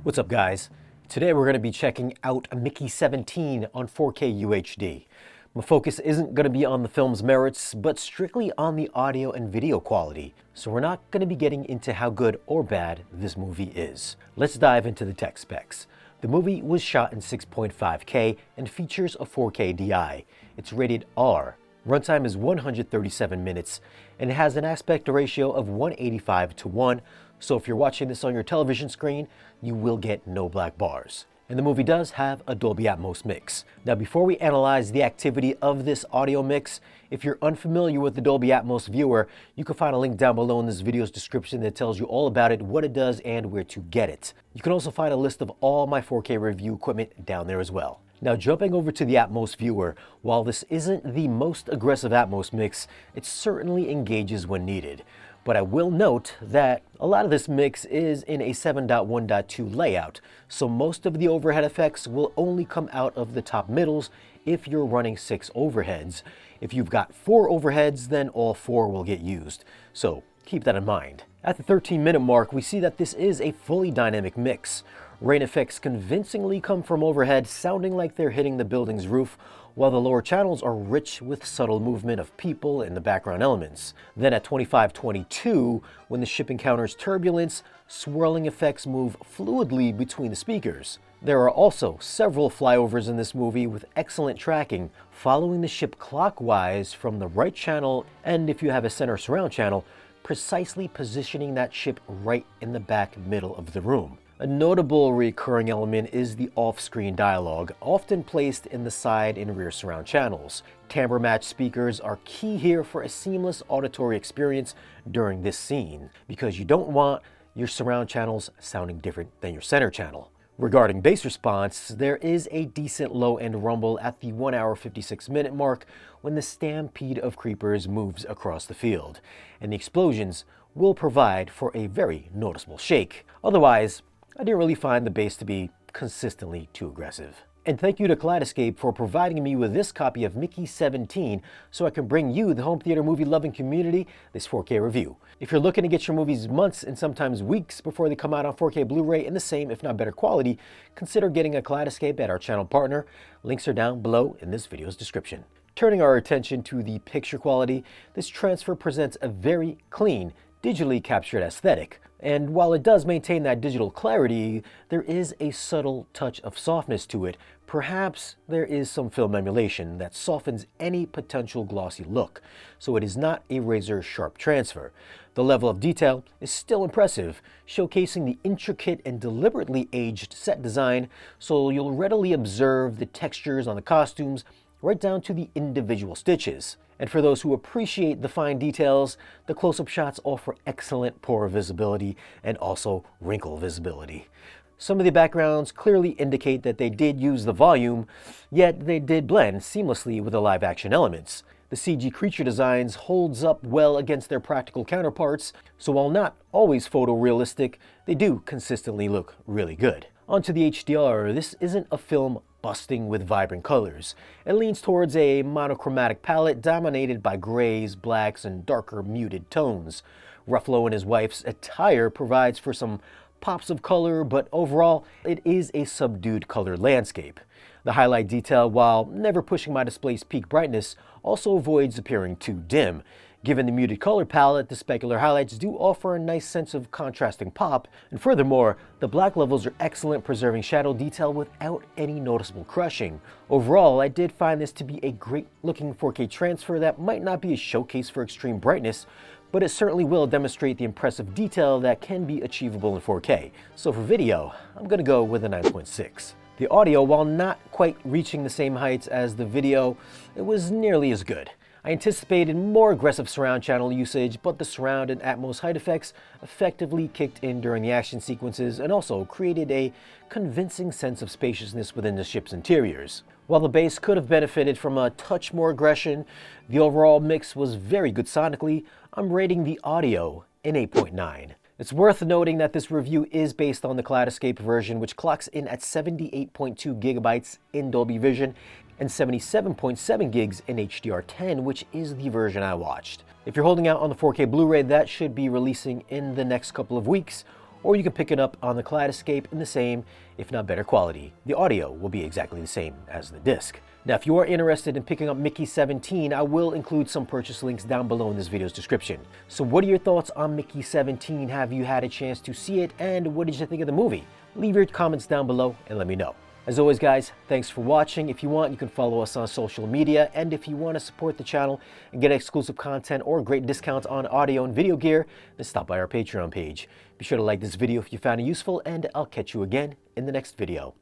What's up, guys? Today we're going to be checking out Mickey 17 on 4K UHD. My focus isn't going to be on the film's merits, but strictly on the audio and video quality. So we're not going to be getting into how good or bad this movie is. Let's dive into the tech specs. The movie was shot in 6.5K and features a 4K DI. It's rated R. Runtime is 137 minutes, and it has an aspect ratio of 185:1, so if you're watching this on your television screen, you will get no black bars. And the movie does have a Dolby Atmos mix. Now, before we analyze the activity of this audio mix, if you're unfamiliar with the Dolby Atmos viewer, you can find a link down below in this video's description that tells you all about it, what it does, and where to get it. You can also find a list of all my 4K review equipment down there as well. Now, jumping over to the Atmos viewer, while this isn't the most aggressive Atmos mix, it certainly engages when needed. But I will note that a lot of this mix is in a 7.1.2 layout, so most of the overhead effects will only come out of the top middles if you're running 6 overheads. If you've got 4 overheads, then all 4 will get used, so keep that in mind. At the 13-minute mark, we see that this is a fully dynamic mix. Rain effects convincingly come from overhead, sounding like they're hitting the building's roof, while the lower channels are rich with subtle movement of people and the background elements. Then at 25:22, when the ship encounters turbulence, swirling effects move fluidly between the speakers. There are also several flyovers in this movie with excellent tracking, following the ship clockwise from the right channel, and if you have a center surround channel, precisely positioning that ship right in the back middle of the room. A notable recurring element is the off-screen dialogue, often placed in the side and rear surround channels. Timbre-matched speakers are key here for a seamless auditory experience during this scene, because you don't want your surround channels sounding different than your center channel. Regarding bass response, there is a decent low-end rumble at the 1 hour 56-minute mark when the stampede of creepers moves across the field, and the explosions will provide for a very noticeable shake. Otherwise, I didn't really find the bass to be consistently too aggressive. And thank you to Kaleidescape for providing me with this copy of Mickey 17 so I can bring you, the home theater movie loving community, this 4K review. If you're looking to get your movies months and sometimes weeks before they come out on 4K Blu-ray in the same, if not better quality, consider getting a Kaleidescape at our channel partner. Links are down below in this video's description. Turning our attention to the picture quality, this transfer presents a very clean, digitally captured aesthetic. And while it does maintain that digital clarity, there is a subtle touch of softness to it. Perhaps there is some film emulation that softens any potential glossy look, so it is not a razor-sharp transfer. The level of detail is still impressive, showcasing the intricate and deliberately aged set design, so you'll readily observe the textures on the costumes, right down to the individual stitches. And for those who appreciate the fine details, the close-up shots offer excellent pore visibility and also wrinkle visibility. Some of the backgrounds clearly indicate that they did use the volume, yet they did blend seamlessly with the live-action elements. The CG creature designs holds up well against their practical counterparts, so while not always photorealistic, they do consistently look really good. Onto the HDR, this isn't a film busting with vibrant colors. It leans towards a monochromatic palette dominated by grays, blacks, and darker muted tones. Ruffalo and his wife's attire provides for some pops of color, but overall, it is a subdued colored landscape. The highlight detail, while never pushing my display's peak brightness, also avoids appearing too dim. Given the muted color palette, the specular highlights do offer a nice sense of contrasting pop, and furthermore, the black levels are excellent, preserving shadow detail without any noticeable crushing. Overall, I did find this to be a great looking 4K transfer that might not be a showcase for extreme brightness, but it certainly will demonstrate the impressive detail that can be achievable in 4K. So for video, I'm gonna go with a 9.6. The audio, while not quite reaching the same heights as the video, it was nearly as good. I anticipated more aggressive surround channel usage, but the surround and Atmos height effects effectively kicked in during the action sequences and also created a convincing sense of spaciousness within the ship's interiors. While the bass could have benefited from a touch more aggression, the overall mix was very good sonically. I'm rating the audio an 8.9. It's worth noting that this review is based on the Kaleidescape version, which clocks in at 78.2 gigabytes in Dolby Vision and 77.7 gigs in HDR10, which is the version I watched. If you're holding out on the 4K Blu-ray, that should be releasing in the next couple of weeks, or you can pick it up on the Kaleidescape in the same, if not better quality. The audio will be exactly the same as the disc. Now, if you are interested in picking up Mickey 17, I will include some purchase links down below in this video's description. So what are your thoughts on Mickey 17? Have you had a chance to see it, and what did you think of the movie? Leave your comments down below and let me know. As always, guys, thanks for watching. If you want, you can follow us on social media, and if you want to support the channel and get exclusive content or great discounts on audio and video gear, then stop by our Patreon page. Be sure to like this video if you found it useful, and I'll catch you again in the next video.